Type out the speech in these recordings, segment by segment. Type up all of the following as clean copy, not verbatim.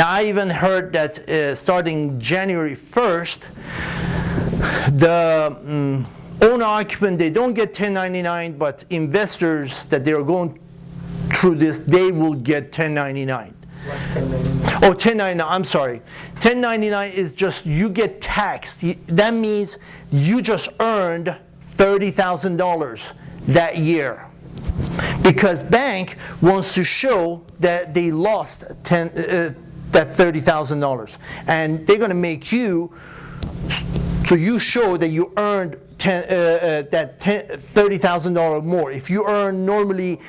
Now, I even heard that starting January 1st, the owner-occupant, they don't get 1099, but investors that they are going through this, they will get 1099. What's 1099? Oh, 1099, I'm sorry. 1099 is just you get taxed. That means you just earned $30,000 that year. Because bank wants to show that they lost that $30,000. And they're going to make you, so you show that you earned that $30,000 more. If you earn normally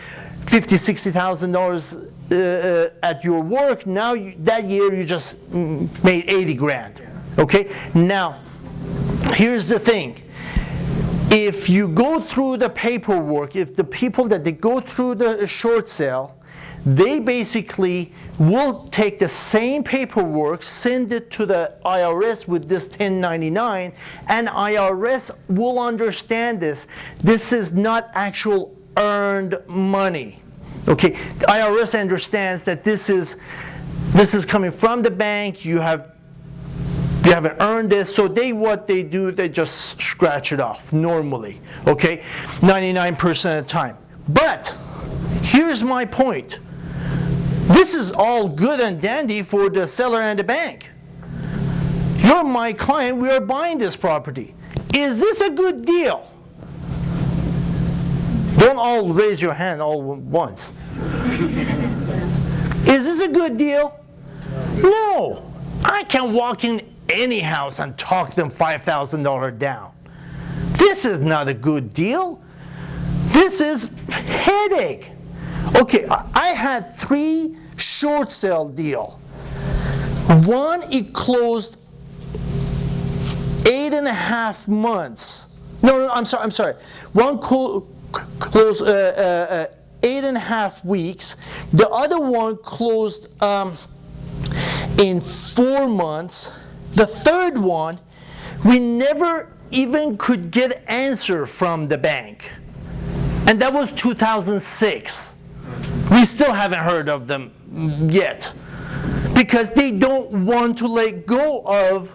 $50,000, $60,000 at your work, now that year you just made 80 grand. Okay? Now, here's the thing. If you go through the paperwork, if the people that they go through the short sale, they basically will take the same paperwork, send it to the IRS with this 1099, and IRS will understand this. This is not actual earned money. Okay, the IRS understands that this is coming from the bank. You haven't earned this, so what they do, they just scratch it off normally, okay, 99% of the time. But here's my point. This is all good and dandy for the seller and the bank. You're my client, we are buying this property. Is this a good deal? Don't all raise your hand all once. Is this a good deal? No. I can walk in any house and talk them $5,000 down. This is not a good deal. This is headache. Okay, I had 3 short sale deal. One, it closed 8.5 months. No, I'm sorry. One closed 8.5 weeks. The other one closed in 4 months. The third one, we never even could get an answer from the bank. And that was 2006. We still haven't heard of them yet. Because they don't want to let go of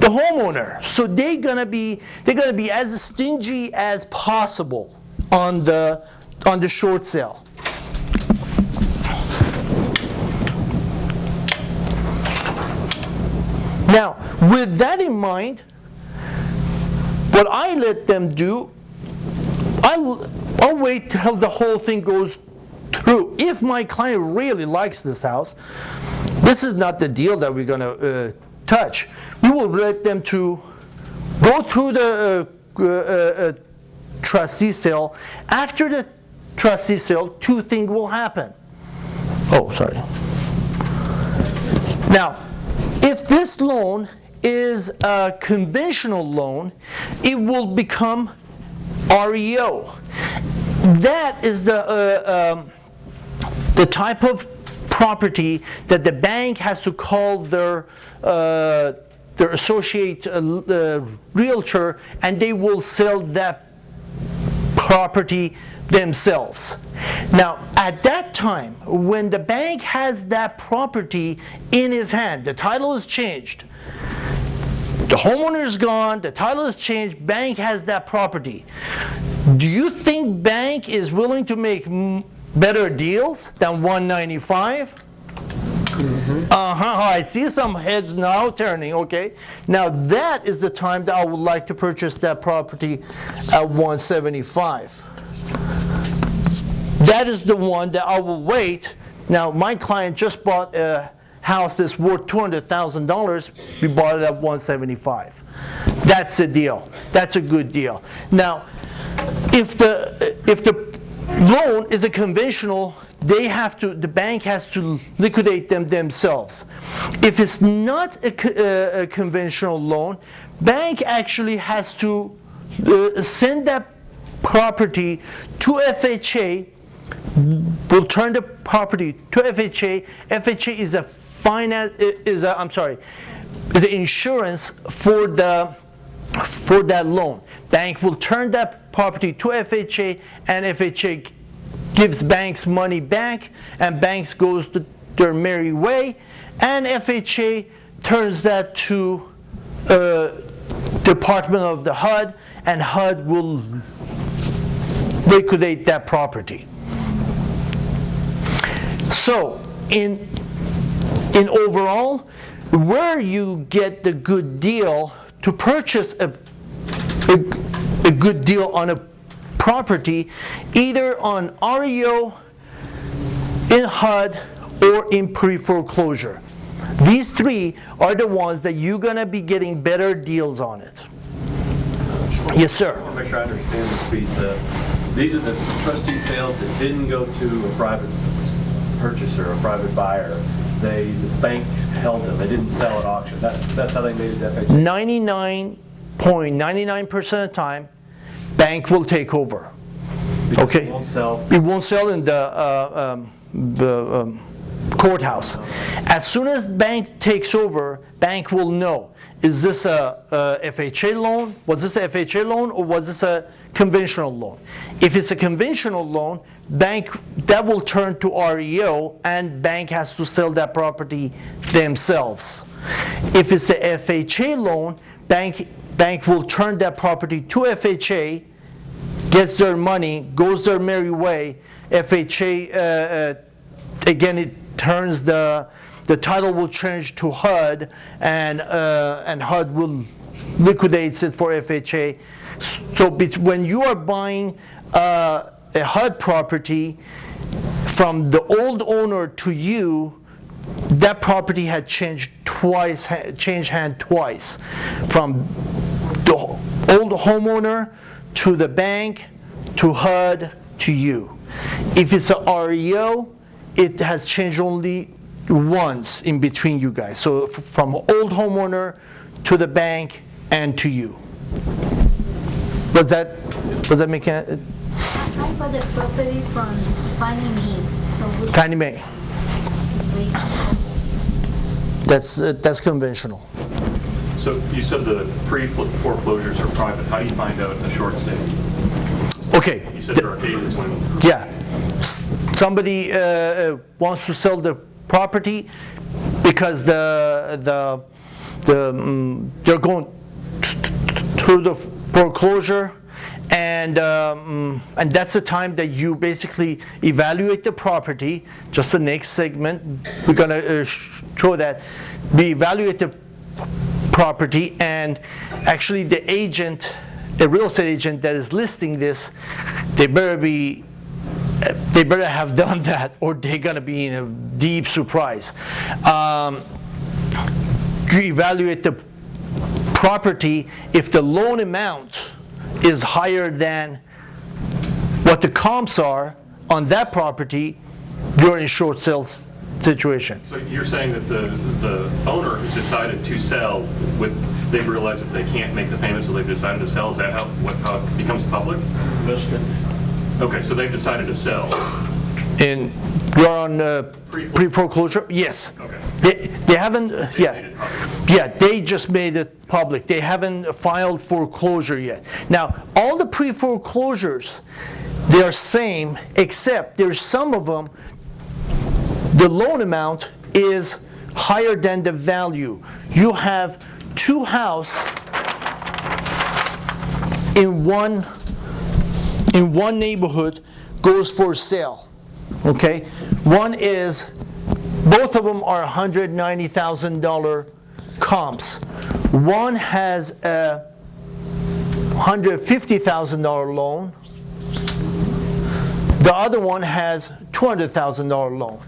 the homeowner. So they're gonna be as stingy as possible on the short sale. Now, with that in mind, what I let them do, I'll wait till the whole thing goes through. If my client really likes this house, this is not the deal that we're going to touch. We will let them to go through the trustee sale. After the trustee sale, 2 things will happen. Oh, sorry. Now, if this loan is a conventional loan, it will become REO. That is the type of property that the bank has to call their associate realtor, and they will sell that property themselves. Now, at that time, when the bank has that property in his hand, the title is changed. The homeowner is gone, the title is changed, bank has that property. Do you think bank is willing to make better deals than $195? I see some heads now turning, okay? Now that is the time that I would like to purchase that property at $175. That is the one that I will wait. Now my client just bought a house that's worth $200,000. We bought it at $175. That's a deal. That's a good deal. Now, if the loan is a conventional, the bank has to liquidate them themselves. If it's not a conventional loan, bank actually has to send that property to FHA. Will turn the property to FHA. FHA is is an insurance for that loan. Bank will turn that property to FHA, and FHA gives banks money back, and banks goes to their merry way, and FHA turns that to Department of the HUD, and HUD will liquidate that property. So in overall, where you get the good deal to purchase a good deal on a property, either on REO, in HUD, or in pre-foreclosure. These three are the ones that you're going to be getting better deals on it. Yes, sir. I want to make sure I understand this piece. These are the trustee sales that didn't go to a private purchaser, a private buyer. The bank held them. They didn't sell at auction. That's how they made it FHA. 99.99% of the time, bank will take over. Because Okay. It won't sell. It won't sell in the courthouse. As soon as bank takes over, bank will know, is this a FHA loan? Was this a FHA loan, or was this a conventional loan? If it's a conventional loan, bank, that will turn to REO, and bank has to sell that property themselves. If it's a FHA loan, bank will turn that property to FHA, gets their money, goes their merry way. FHA, again, it turns the title will change to HUD, and HUD will liquidates it for FHA. So when you are buying a HUD property from the old owner to you, that property had changed hand twice, from the old homeowner to the bank to HUD to you. If it's a REO, it has changed only once in between you guys. So from old homeowner to the bank and to you. Was that making it? I bought the property from Fannie Mae. So Fannie Mae. That's conventional. So you said the pre-foreclosures are private. How do you find out a short sale? Okay. You said there are cases when... Yeah. Somebody wants to sell the property because they're going through the foreclosure, and that's the time that you basically evaluate the property. Just the next segment, we're going to show that. We evaluate the property, and actually the agent, the real estate agent that is listing this, they better have done that, or they're going to be in a deep surprise. You evaluate the property. If the loan amount is higher than what the comps are on that property, you're in short sale situation. So you're saying that the owner has decided to sell, they've realized that they can't make the payment, so they've decided to sell. Is that how it becomes public? Okay, so they've decided to sell. And you're on pre-foreclosure? Yes. Okay. They haven't, they just made it public. They haven't filed foreclosure yet. Now, all the pre-foreclosures, they're same, except there's some of them, the loan amount is higher than the value. You have two houses in one neighborhood goes for sale. Okay, both of them are $190,000 comps. One has a $150,000 loan. The other one has $200,000 loan.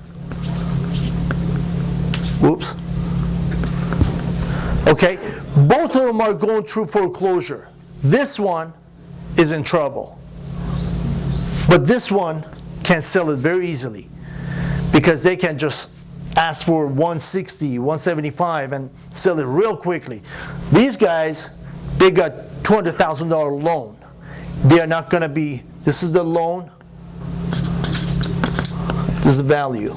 Whoops. Okay, both of them are going through foreclosure. This one is in trouble, but this one can sell it very easily because they can just ask for 160, 175 and sell it real quickly. These guys, they got $200,000 loan. They are not going to be, this is the loan, this is the value.